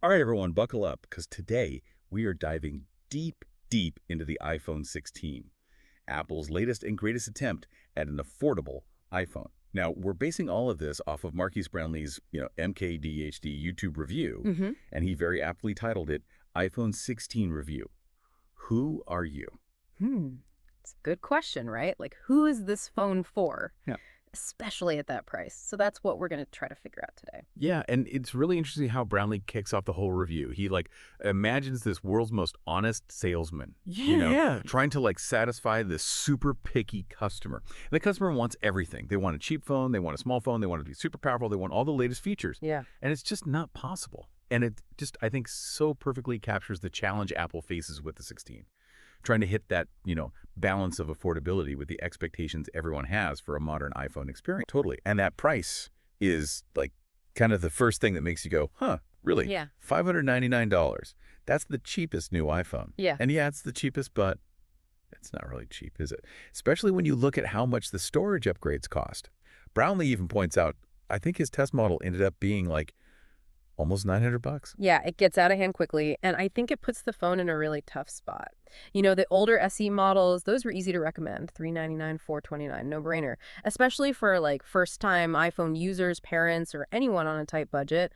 All right, everyone, buckle up because today we are diving deep, deep into the iPhone 16, Apple's latest and greatest attempt at an affordable iPhone. Now, we're basing all of this off of Marquise Brownlee's, MKDHD YouTube review, hmm and he very aptly titled it iPhone 16 Review. Who are you? Hmm. It's a good question, right? Like, who is this phone for? Yeah. Especially at that price. So that's what we're going to try to figure out today. Yeah, and it's really interesting how Brownlee kicks off the whole review. He imagines this world's most honest salesman, Yeah. trying to satisfy this super picky customer. And the customer wants everything. They want a cheap phone, they want a small phone, they want it to be super powerful, they want all the latest features. Yeah. And it's just not possible. And it just, I think, so perfectly captures the challenge Apple faces with the 16. Trying to hit that, balance of affordability with the expectations everyone has for a modern iPhone experience. Totally. And that price is kind of the first thing that makes you go, huh, really? Yeah. $599. That's the cheapest new iPhone. Yeah. And yeah, it's the cheapest, but it's not really cheap, is it? Especially when you look at how much the storage upgrades cost. Brownlee even points out, I think his test model ended up being almost $900. Yeah, it gets out of hand quickly, and I think it puts the phone in a really tough spot. The older SE models, those were easy to recommend. $399, $429, no-brainer. Especially for first-time iPhone users, parents, or anyone on a tight budget.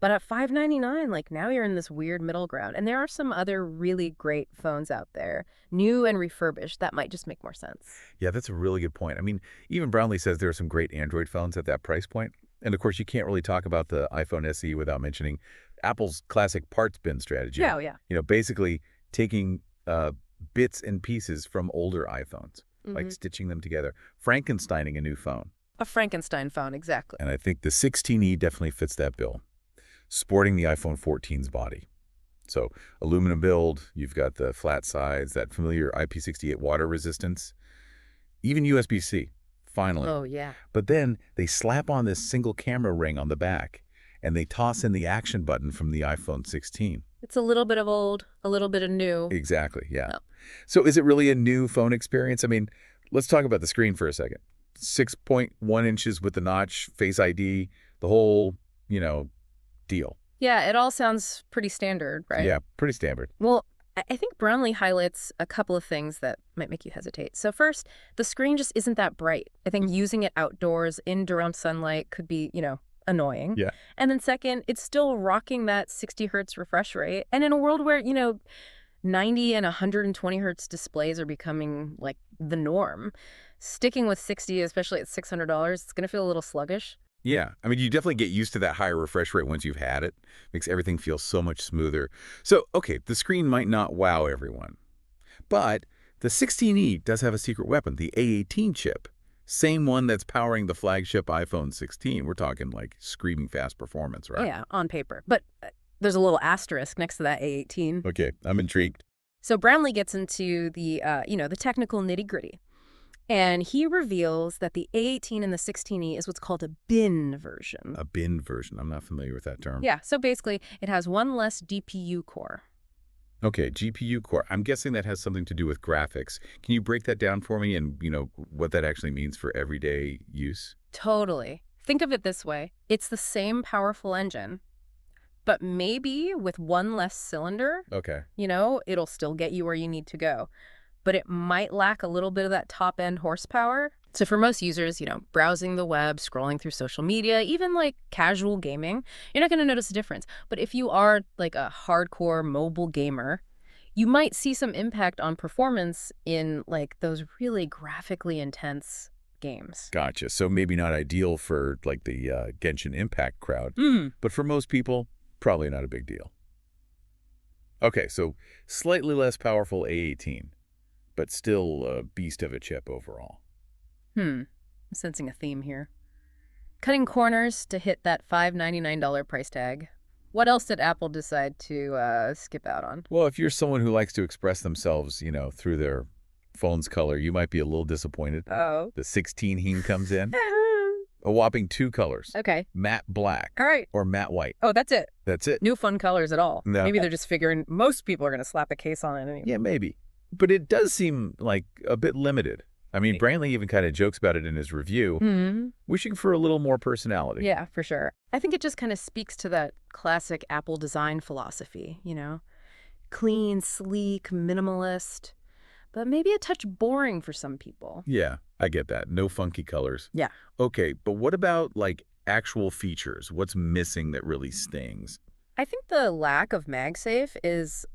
But at $599, now you're in this weird middle ground. And there are some other really great phones out there, new and refurbished, that might just make more sense. Yeah, that's a really good point. I mean, even Brownlee says there are some great Android phones at that price point. And of course, you can't really talk about the iPhone SE without mentioning Apple's classic parts bin strategy. Yeah, yeah. Basically taking bits and pieces from older iPhones, Mm-hmm. stitching them together, Frankensteining a new phone. A Frankenstein phone, exactly. And I think the 16E definitely fits that bill, sporting the iPhone 14's body. So aluminum build, you've got the flat sides, that familiar IP68 water resistance, even USB-C. Finally. Oh, yeah. But then they slap on this single camera ring on the back, and they toss in the action button from the iPhone 16. It's a little bit of old, a little bit of new. Exactly, yeah. Oh. So is it really a new phone experience? I mean, let's talk about the screen for a second. 6.1 inches with the notch, Face ID, the whole, deal. Yeah, it all sounds pretty standard, right? Yeah, pretty standard. Well, I think Brownlee highlights a couple of things that might make you hesitate. So first, the screen just isn't that bright. I think using it outdoors in direct sunlight could be, annoying. Yeah. And then second, it's still rocking that 60 hertz refresh rate. And in a world where, 90 and 120 hertz displays are becoming the norm, sticking with 60, especially at $600, it's going to feel a little sluggish. Yeah, I mean, you definitely get used to that higher refresh rate once you've had it. Makes everything feel so much smoother. So, okay, the screen might not wow everyone. But the 16E does have a secret weapon, the A18 chip. Same one that's powering the flagship iPhone 16. We're talking screaming fast performance, right? Oh, yeah, on paper. But there's a little asterisk next to that A18. Okay, I'm intrigued. So Brownlee gets into the, the technical nitty-gritty. And he reveals that the A18 and the 16E is what's called a bin version. A bin version. I'm not familiar with that term. Yeah, so basically it has one less GPU core. Okay, GPU core. I'm guessing that has something to do with graphics. Can you break that down for me and, what that actually means for everyday use? Totally. Think of it this way. It's the same powerful engine, but maybe with one less cylinder, Okay. It'll still get you where you need to go. But it might lack a little bit of that top-end horsepower. So for most users, browsing the web, scrolling through social media, even casual gaming, you're not going to notice a difference. But if you are a hardcore mobile gamer, you might see some impact on performance in those really graphically intense games. Gotcha. So maybe not ideal for the Genshin Impact crowd, Mm. but for most people, probably not a big deal. Okay, so slightly less powerful A18. But still a beast of a chip overall. I'm sensing a theme here. Cutting corners to hit that $599 price tag. What else did Apple decide to skip out on? Well, if you're someone who likes to express themselves, through their phone's color, you might be a little disappointed. Oh. The 16 heme comes in. A whopping 2 colors. Okay. Matte black. All right. Or matte white. Oh, that's it. That's it. No fun colors at all. No. Maybe they're just figuring most people are going to slap a case on it anyway. Yeah, maybe. But it does seem a bit limited. I mean, Brantley even kind of jokes about it in his review, Hmm. wishing for a little more personality. Yeah, for sure. I think it just kind of speaks to that classic Apple design philosophy, clean, sleek, minimalist, but maybe a touch boring for some people. Yeah, I get that. No funky colors. Yeah. Okay, but what about, like, actual features? What's missing that really stings? I think the lack of MagSafe is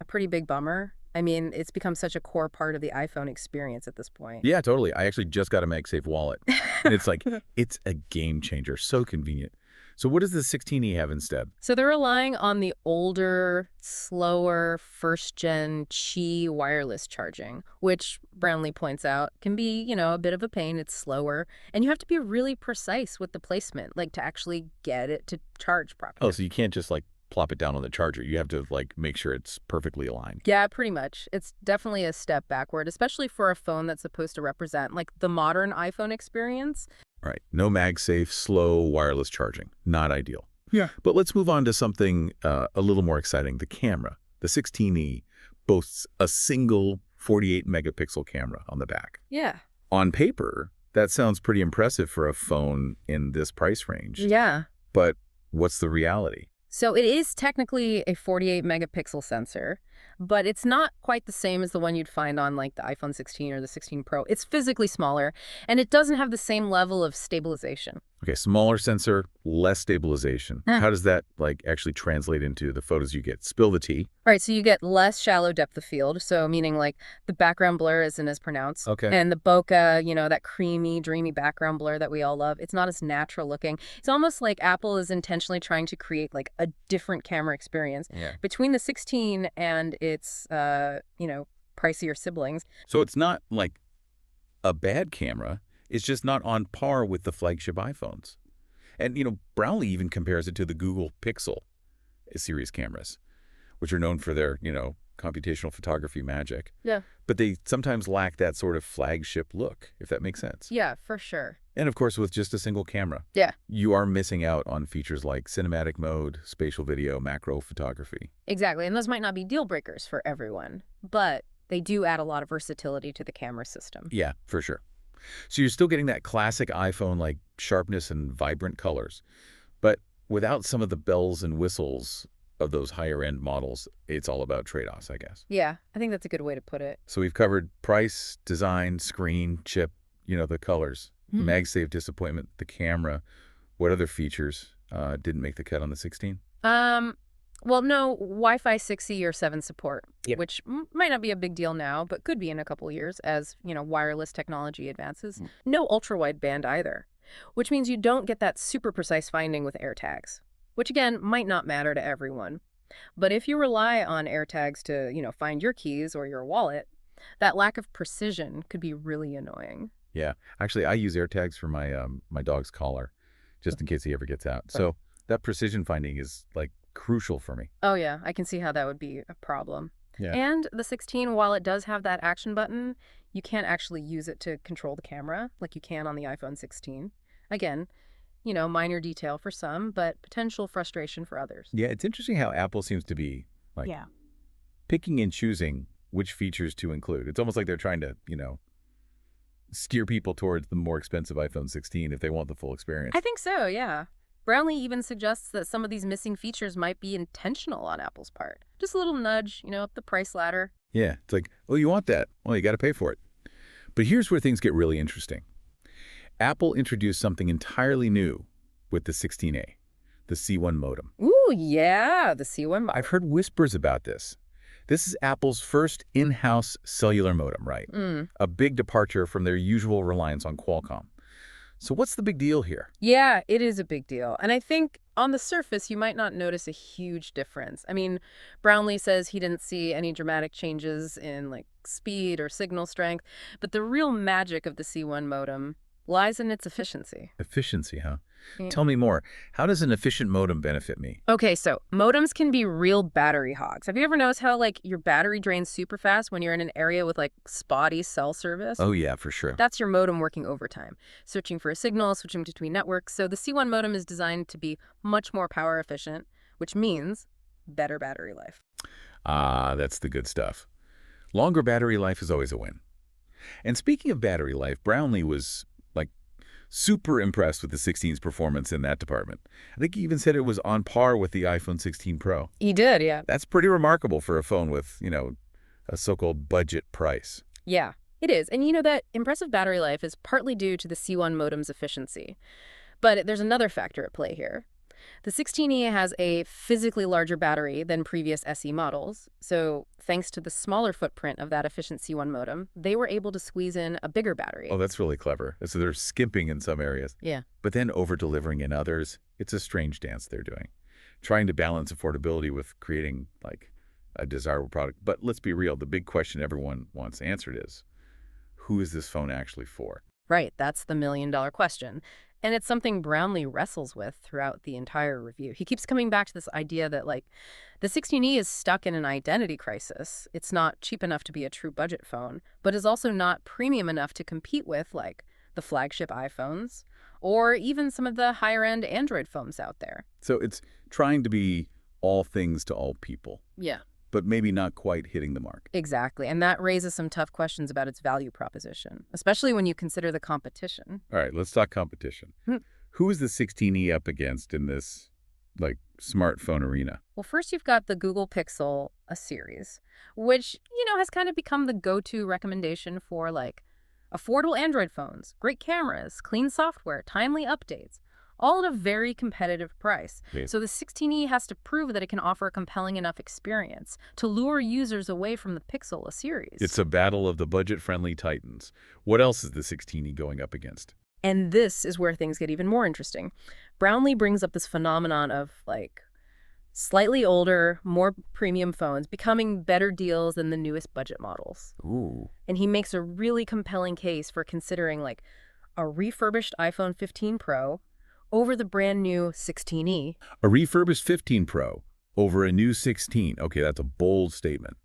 a pretty big bummer. I mean, it's become such a core part of the iPhone experience at this point. Yeah, totally. I actually just got a MagSafe wallet, and it's like, it's a game changer. So convenient. So what does the 16E have instead? So they're relying on the older, slower, first-gen Qi wireless charging, which Brownlee points out can be, a bit of a pain. It's slower, and you have to be really precise with the placement, like to actually get it to charge Oh, properly. so you can't just, like, plop it down on the charger. You have to, like, make sure it's perfectly aligned. Yeah, pretty much. It's definitely a step backward, especially for a phone that's supposed to represent, like, the modern iPhone experience. All right, no MagSafe, slow wireless charging. Not ideal. Yeah. But let's move on to something a little more exciting, the camera. The 16E boasts a single 48-megapixel camera on the back. Yeah. On paper, that sounds pretty impressive for a phone in this price range. Yeah. But what's the reality? So it is technically a 48 megapixel sensor, but it's not quite the same as the one you'd find on like the iPhone 16 or the 16 Pro. It's physically smaller, and it doesn't have the same level of stabilization. Okay, smaller sensor, less stabilization. Huh. How does that, like, actually translate into the photos you get? Spill the tea. Right, so you get less shallow depth of field, so meaning like the background blur isn't as pronounced. Okay. And the bokeh, that creamy, dreamy background blur that we all love, it's not as natural looking. It's almost like Apple is intentionally trying to create like a different camera experience Yeah. between the 16 and its, pricier siblings. So it's not like a bad camera. It's just not on par with the flagship iPhones. And, Brownlee even compares it to the Google Pixel series cameras, which are known for their, computational photography magic. Yeah. But they sometimes lack that sort of flagship look, if that makes sense. Yeah, for sure. And, of course, with just a single camera. Yeah. You are missing out on features like cinematic mode, spatial video, macro photography. Exactly. And those might not be deal breakers for everyone, but they do add a lot of versatility to the camera system. Yeah, for sure. So you're still getting that classic iPhone like sharpness and vibrant colors, but without some of the bells and whistles of those higher end models. It's all about trade-offs, I guess. Yeah, I think that's a good way to put it. So we've covered price, design, screen, chip, the colors, MagSafe disappointment, the camera. What other features didn't make the cut on the 16? Well, no Wi-Fi 6E or 7 support, Yep. which might not be a big deal now, but could be in a couple years as, wireless technology advances. No ultra-wideband either, which means you don't get that super precise finding with AirTags, which again might not matter to everyone. But if you rely on AirTags to, find your keys or your wallet, that lack of precision could be really annoying. Yeah. Actually, I use AirTags for my my dog's collar, just in case he ever gets out. So that precision finding is, like, crucial for me. Oh yeah, I can see how that would be a problem. Yeah. And the 16, while it does have that action button, you can't actually use it to control the camera like you can on the iPhone 16. Again, minor detail for some, but potential frustration for others. Yeah, it's interesting how Apple seems to be, like, Yeah. picking and choosing which features to include. It's almost like they're trying to, steer people towards the more expensive iPhone 16 if they want the full experience. I think so, yeah. Brownlee even suggests that some of these missing features might be intentional on Apple's part. Just a little nudge, up the price ladder. Yeah, it's like, oh, you want that? Well, you got to pay for it. But here's where things get really interesting. Apple introduced something entirely new with the 16A, the C1 modem. Ooh, yeah, the C1 model. I've heard whispers about this. This is Apple's first in-house cellular modem, right? A big departure from their usual reliance on Qualcomm. So what's the big deal here? Yeah, it is a big deal. And I think on the surface, you might not notice a huge difference. I mean, Brownlee says he didn't see any dramatic changes in like speed or signal strength, but the real magic of the C1 modem lies in its efficiency. Efficiency, huh? Yeah. Tell me more. How does an efficient modem benefit me? Okay, so modems can be real battery hogs. Have you ever noticed how like your battery drains super fast when you're in an area with like spotty cell service? Oh, yeah, for sure. That's your modem working overtime, switching for a signal, switching between networks. So the C1 modem is designed to be much more power efficient, which means better battery life. Ah, that's the good stuff. Longer battery life is always a win. And speaking of battery life, Brownlee was, like, super impressed with the 16's performance in that department. I think he even said it was on par with the iPhone 16 Pro. He did, yeah. That's pretty remarkable for a phone with, a so-called budget price. Yeah, it is. And that impressive battery life is partly due to the C1 modem's efficiency. But there's another factor at play here. The 16E has a physically larger battery than previous SE models, so thanks to the smaller footprint of that efficient C1 modem, they were able to squeeze in a bigger battery. Oh, that's really clever. So they're skimping in some areas. Yeah. But then over-delivering in others. It's a strange dance they're doing. Trying to balance affordability with creating, like, a desirable product. But let's be real, the big question everyone wants answered is, who is this phone actually for? Right, that's the million-dollar question. And it's something Brownlee wrestles with throughout the entire review. He keeps coming back to this idea that, like, the 16E is stuck in an identity crisis. It's not cheap enough to be a true budget phone, but is also not premium enough to compete with, like, the flagship iPhones or even some of the higher-end Android phones out there. So it's trying to be all things to all people, Yeah. but maybe not quite hitting the mark. Exactly, and that raises some tough questions about its value proposition, especially when you consider the competition. All right, let's talk competition. Who is the 16E up against in this, like, smartphone arena? Well, first you've got the Google Pixel, a series, which, has kind of become the go-to recommendation for, like, affordable Android phones, great cameras, clean software, timely updates, all at a very competitive price. Great. So the 16E has to prove that it can offer a compelling enough experience to lure users away from the Pixel, a series. It's a battle of the budget-friendly titans. What else is the 16E going up against? And this is where things get even more interesting. Brownlee brings up this phenomenon of, like, slightly older, more premium phones becoming better deals than the newest budget models. Ooh. And he makes a really compelling case for considering, like, a refurbished iPhone 15 Pro over the brand new 16E. A refurbished 15 Pro over a new 16. Okay, that's a bold statement.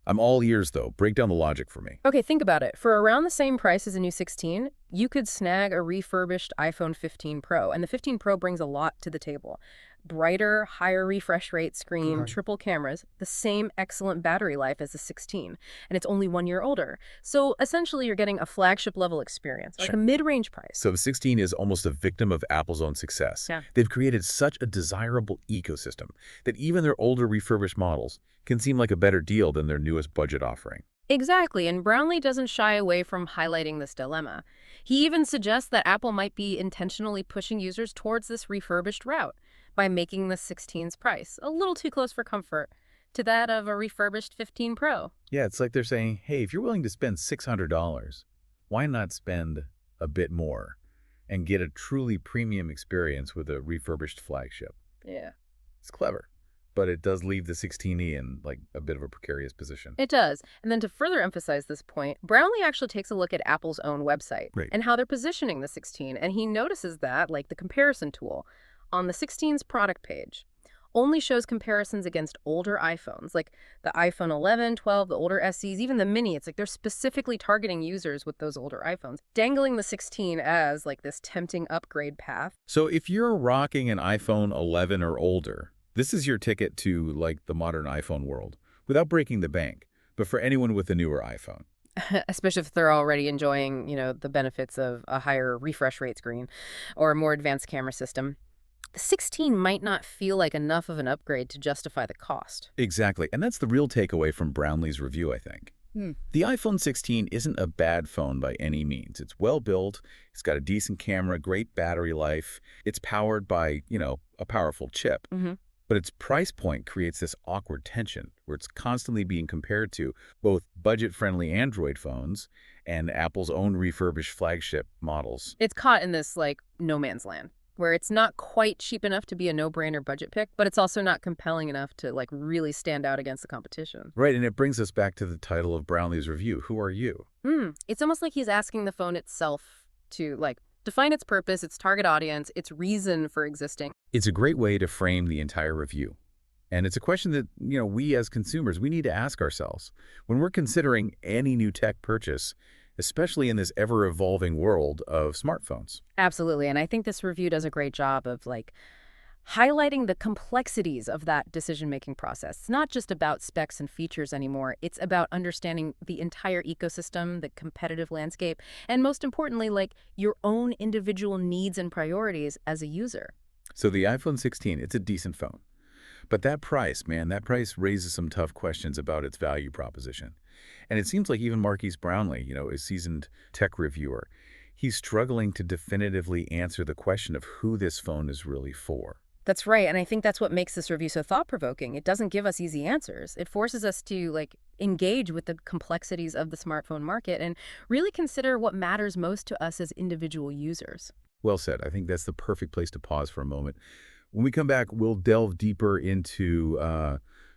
I'm all ears, though. Break down the logic for me. Okay, think about it. For around the same price as a new 16, you could snag a refurbished iPhone 15 Pro, and the 15 Pro brings a lot to the table. Brighter, higher refresh rate screen, triple cameras, the same excellent battery life as the 16, and it's only 1 year older. So essentially you're getting a flagship level experience, like a mid-range price. So the 16 is almost a victim of Apple's own success. Yeah. They've created such a desirable ecosystem that even their older refurbished models can seem like a better deal than their newest budget offering. Exactly, and Brownlee doesn't shy away from highlighting this dilemma. He even suggests that Apple might be intentionally pushing users towards this refurbished route by making the 16's price a little too close for comfort to that of a refurbished 15 Pro. Yeah, it's like they're saying, hey, if you're willing to spend $600, why not spend a bit more and get a truly premium experience with a refurbished flagship? Yeah. It's clever, but it does leave the 16E in, like, a bit of a precarious position. It does. And then to further emphasize this point, Brownlee actually takes a look at Apple's own website Right. and how they're positioning the 16, and he notices that, like, the comparison tool on the 16's product page only shows comparisons against older iPhones, like the iPhone 11, 12, the older SEs, even the Mini. It's like they're specifically targeting users with those older iPhones, dangling the 16 as, like, this tempting upgrade path. So if you're rocking an iPhone 11 or older, this is your ticket to, like, the modern iPhone world, without breaking the bank, but for anyone with a newer iPhone. Especially if they're already enjoying, the benefits of a higher refresh rate screen or a more advanced camera system. The 16 might not feel like enough of an upgrade to justify the cost. Exactly, and that's the real takeaway from Brownlee's review, I think. The iPhone 16 isn't a bad phone by any means. It's well built, it's got a decent camera, great battery life, it's powered by, a powerful chip. But its price point creates this awkward tension where it's constantly being compared to both budget-friendly Android phones and Apple's own refurbished flagship models. It's caught in this, like, no man's land, where it's not quite cheap enough to be a no-brainer budget pick, but it's also not compelling enough to, like, really stand out against the competition. Right, and it brings us back to the title of Brownlee's review, Who Are You? It's almost like he's asking the phone itself to, like, define its purpose, its target audience, its reason for existing. It's a great way to frame the entire review. And it's a question that, we as consumers, we need to ask ourselves. When we're considering any new tech purchase, especially in this ever-evolving world of smartphones. Absolutely, and I think this review does a great job of, like, highlighting the complexities of that decision-making process. It's not just about specs and features anymore. It's about understanding the entire ecosystem, the competitive landscape, and most importantly, like your own individual needs and priorities as a user. So the iPhone 16, it's a decent phone. But that price, man, that price raises some tough questions about its value proposition. And it seems like even Marquise Brownlee, a seasoned tech reviewer, he's struggling to definitively answer the question of who this phone is really for. That's right, and I think that's what makes this review so thought-provoking. It doesn't give us easy answers. It forces us to, like, engage with the complexities of the smartphone market and really consider what matters most to us as individual users. Well said. I think that's the perfect place to pause for a moment. When we come back, we'll delve deeper into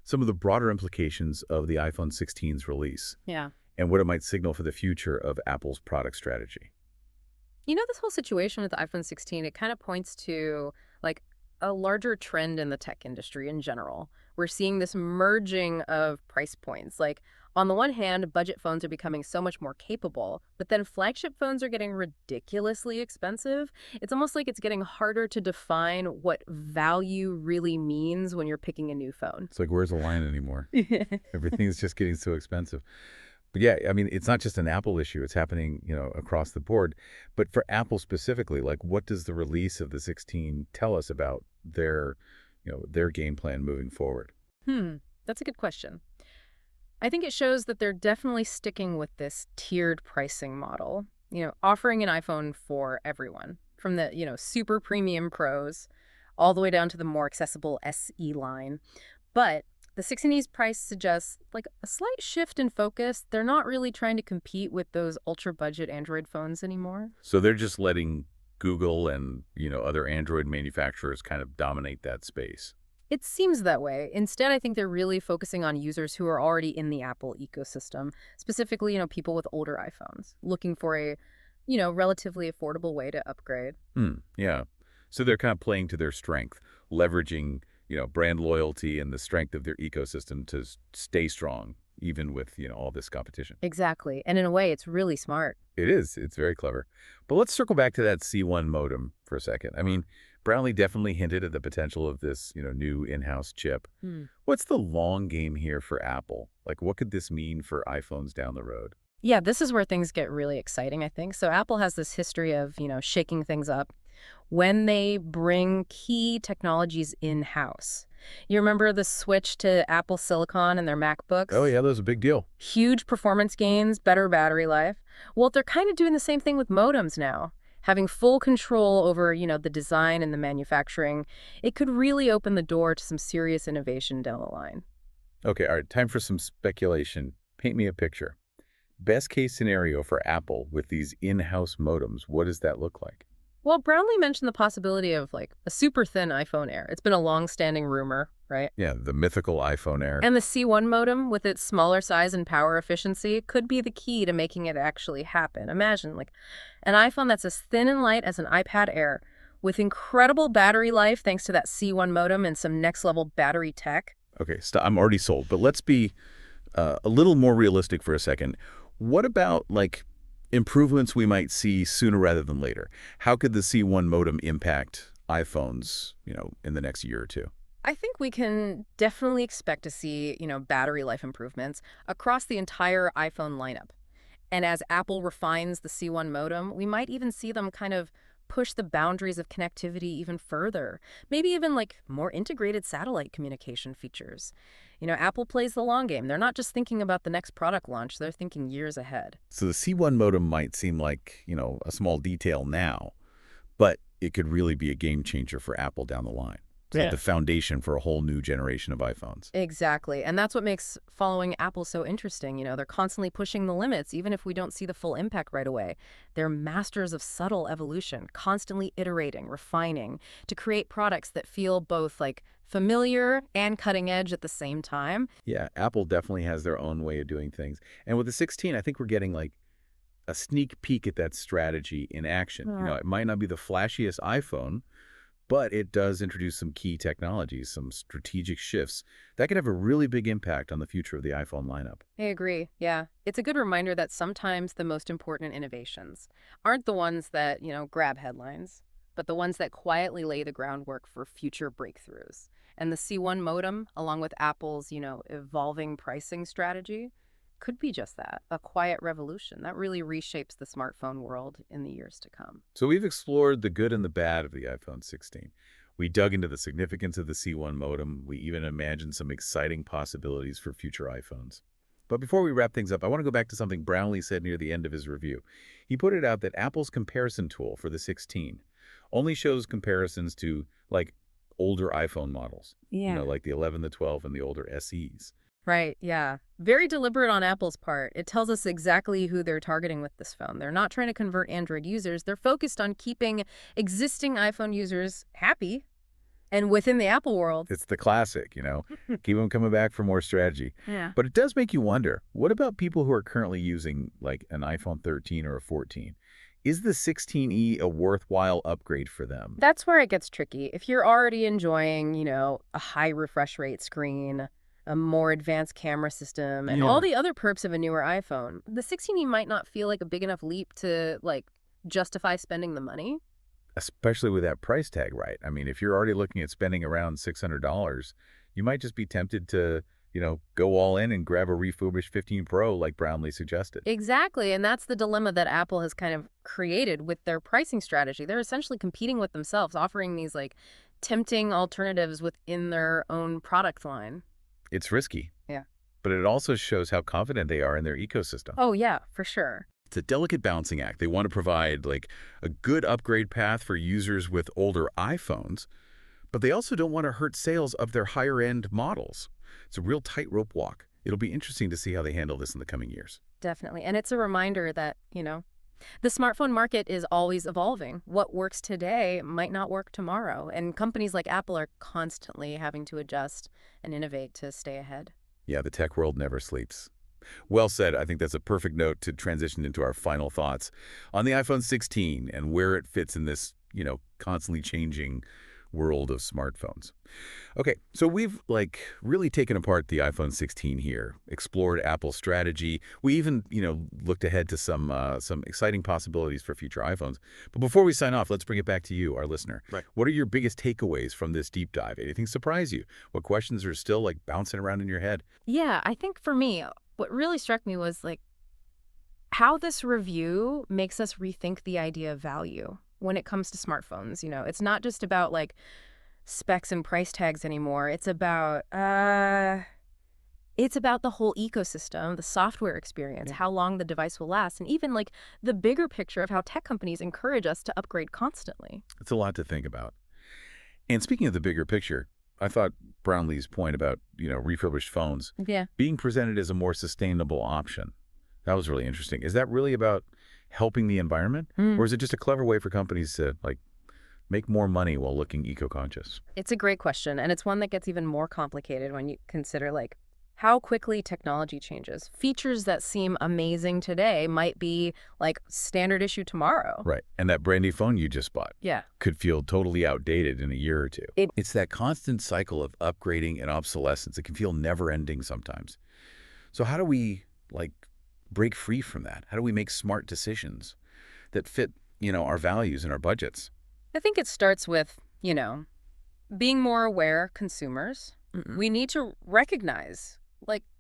some of the broader implications of the iPhone 16's release Yeah. and what it might signal for the future of Apple's product strategy. You know, this whole situation with the iPhone 16, it kind of points to like a larger trend in the tech industry in general. We're seeing this merging of price points. Like, on the one hand, budget phones are becoming so much more capable, but then flagship phones are getting ridiculously expensive. It's almost like it's getting harder to define what value really means when you're picking a new phone. It's like, where's the line anymore? Everything's just getting so expensive. But yeah, I mean, it's not just an Apple issue. It's happening, across the board. But for Apple specifically, like, what does the release of the 16 tell us about their game plan moving forward? That's a good question. I think it shows that they're definitely sticking with this tiered pricing model, offering an iPhone for everyone, from the, super premium pros all the way down to the more accessible SE line. But the 16E's price suggests like a slight shift in focus. They're not really trying to compete with those ultra budget Android phones anymore. So they're just letting Google and, other Android manufacturers kind of dominate that space. It seems that way. Instead, I think they're really focusing on users who are already in the Apple ecosystem, specifically, people with older iPhones, looking for a, relatively affordable way to upgrade. Yeah. So they're kind of playing to their strength, leveraging, brand loyalty and the strength of their ecosystem to stay strong, even with, all this competition. Exactly. And in a way, it's really smart. It is. It's very clever. But let's circle back to that C1 modem for a second. I mean, Brownlee definitely hinted at the potential of this, new in-house chip. What's the long game here for Apple? Like, what could this mean for iPhones down the road? Yeah, this is where things get really exciting, I think. So Apple has this history of, shaking things up when they bring key technologies in-house. You remember the switch to Apple Silicon in their MacBooks? Oh, yeah, that was a big deal. Huge performance gains, better battery life. Well, they're kind of doing the same thing with modems now. Having full control over, the design and the manufacturing, it could really open the door to some serious innovation down the line. Okay, all right, time for some speculation. Paint me a picture. Best case scenario for Apple with these in-house modems, what does that look like? Well, Brownlee mentioned the possibility of like a super thin iPhone Air. It's been a long-standing rumor, right? Yeah, the mythical iPhone Air. And the C1 modem, with its smaller size and power efficiency, could be the key to making it actually happen. Imagine, like, an iPhone that's as thin and light as an iPad Air, with incredible battery life thanks to that C1 modem and some next-level battery tech. Okay, I'm already sold. But let's be a little more realistic for a second. What about, like, improvements we might see sooner rather than later? How could the C1 modem impact iPhones, in the next year or two? I think we can definitely expect to see, battery life improvements across the entire iPhone lineup. And as Apple refines the C1 modem, we might even see them kind of push the boundaries of connectivity even further. Maybe even like more integrated satellite communication features. Apple plays the long game. They're not just thinking about the next product launch, they're thinking years ahead. So the C1 modem might seem like, a small detail now, but it could really be a game changer for Apple down the line. It's like the foundation for a whole new generation of iPhones. Exactly. And that's what makes following Apple so interesting. They're constantly pushing the limits, even if we don't see the full impact right away. They're masters of subtle evolution, constantly iterating, refining to create products that feel both like familiar and cutting edge at the same time. Yeah, Apple definitely has their own way of doing things. And with the 16, I think we're getting like a sneak peek at that strategy in action. It might not be the flashiest iPhone, but it does introduce some key technologies, some strategic shifts that could have a really big impact on the future of the iPhone lineup. I agree. Yeah. It's a good reminder that sometimes the most important innovations aren't the ones that, grab headlines, but the ones that quietly lay the groundwork for future breakthroughs. And the C1 modem, along with Apple's, evolving pricing strategy, could be just that, a quiet revolution that really reshapes the smartphone world in the years to come. So we've explored the good and the bad of the iPhone 16. We dug into the significance of the C1 modem. We even imagined some exciting possibilities for future iPhones. But before we wrap things up, I want to go back to something Brownlee said near the end of his review. He put it out that Apple's comparison tool for the 16 only shows comparisons to, like, older iPhone models. Yeah. Like the 11, the 12, and the older SEs. Right, yeah. Very deliberate on Apple's part. It tells us exactly who they're targeting with this phone. They're not trying to convert Android users. They're focused on keeping existing iPhone users happy and within the Apple world. It's the classic, keep them coming back for more strategy. Yeah. But it does make you wonder, what about people who are currently using, like, an iPhone 13 or a 14? Is the 16E a worthwhile upgrade for them? That's where it gets tricky. If you're already enjoying, a high refresh rate screen, a more advanced camera system, and all the other perks of a newer iPhone, the 16E might not feel like a big enough leap to, justify spending the money. Especially with that price tag, right? I mean, if you're already looking at spending around $600, you might just be tempted to, go all in and grab a refurbished 15 Pro like Brownlee suggested. Exactly, and that's the dilemma that Apple has kind of created with their pricing strategy. They're essentially competing with themselves, offering these, tempting alternatives within their own product line. It's risky. Yeah. But it also shows how confident they are in their ecosystem. Oh, yeah, for sure. It's a delicate balancing act. They want to provide, a good upgrade path for users with older iPhones, but they also don't want to hurt sales of their higher-end models. It's a real tightrope walk. It'll be interesting to see how they handle this in the coming years. Definitely. And it's a reminder that, the smartphone market is always evolving. What works today might not work tomorrow. And companies like Apple are constantly having to adjust and innovate to stay ahead. Yeah, the tech world never sleeps. Well said. I think that's a perfect note to transition into our final thoughts on the iPhone 16 and where it fits in this, constantly changing world of smartphones. Okay, so we've really taken apart the iPhone 16 here, explored Apple's strategy. We even, looked ahead to some exciting possibilities for future iPhones. But before we sign off, let's bring it back to you, our listener. Right. What are your biggest takeaways from this deep dive? Anything surprise you? What questions are still bouncing around in your head? Yeah, I think for me, what really struck me was how this review makes us rethink the idea of value when it comes to smartphones. It's not just about specs and price tags anymore. It's about the whole ecosystem, the software experience, how long the device will last, and even the bigger picture of how tech companies encourage us to upgrade constantly. It's a lot to think about. And speaking of the bigger picture, I thought Brownlee's point about, refurbished phones being presented as a more sustainable option, that was really interesting. Is that really about helping the environment? Or is it just a clever way for companies to, make more money while looking eco-conscious? It's a great question, and it's one that gets even more complicated when you consider, how quickly technology changes. Features that seem amazing today might be, standard issue tomorrow. Right. And that brand new phone you just bought could feel totally outdated in a year or two. It's that constant cycle of upgrading and obsolescence. It can feel never-ending sometimes. So how do we, break free from that? How do we make smart decisions that fit, our values and our budgets? I think it starts with, being more aware consumers. We need to recognize,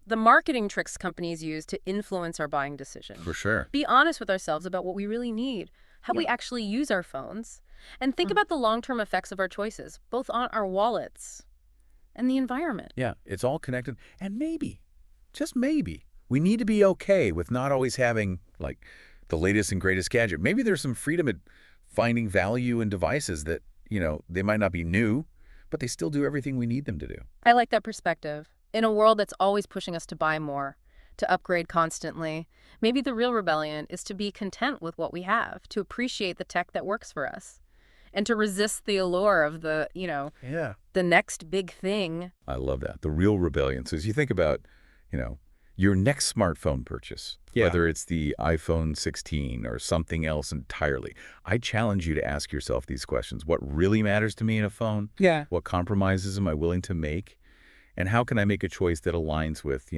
the marketing tricks companies use to influence our buying decisions. For sure. Be honest with ourselves about what we really need, how we actually use our phones, and think about the long-term effects of our choices, both on our wallets and the environment. Yeah, it's all connected. And maybe, just maybe, we need to be okay with not always having, the latest and greatest gadget. Maybe there's some freedom in finding value in devices that, they might not be new, but they still do everything we need them to do. I like that perspective. In a world that's always pushing us to buy more, to upgrade constantly, maybe the real rebellion is to be content with what we have, to appreciate the tech that works for us, and to resist the allure of the, the next big thing. I love that. The real rebellion. So as you think about, your next smartphone purchase, whether it's the iPhone 16 or something else entirely, I challenge you to ask yourself these questions. What really matters to me in a phone? Yeah. What compromises am I willing to make? And how can I make a choice that aligns with,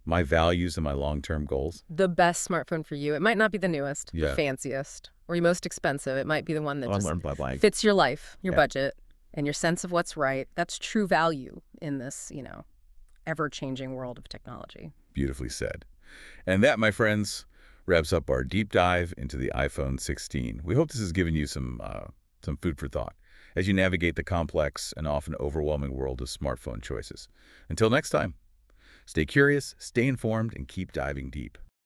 my values and my long-term goals? The best smartphone for you. It might not be the newest, the fanciest, or your most expensive. It might be the one that I just learned by like, fits your life, your Yeah. budget, and your sense of what's right. That's true value in this, ever-changing world of technology. Beautifully said. And that, my friends, wraps up our deep dive into the iPhone 16. We hope this has given you some food for thought as you navigate the complex and often overwhelming world of smartphone choices. Until next time, stay curious, stay informed, and keep diving deep.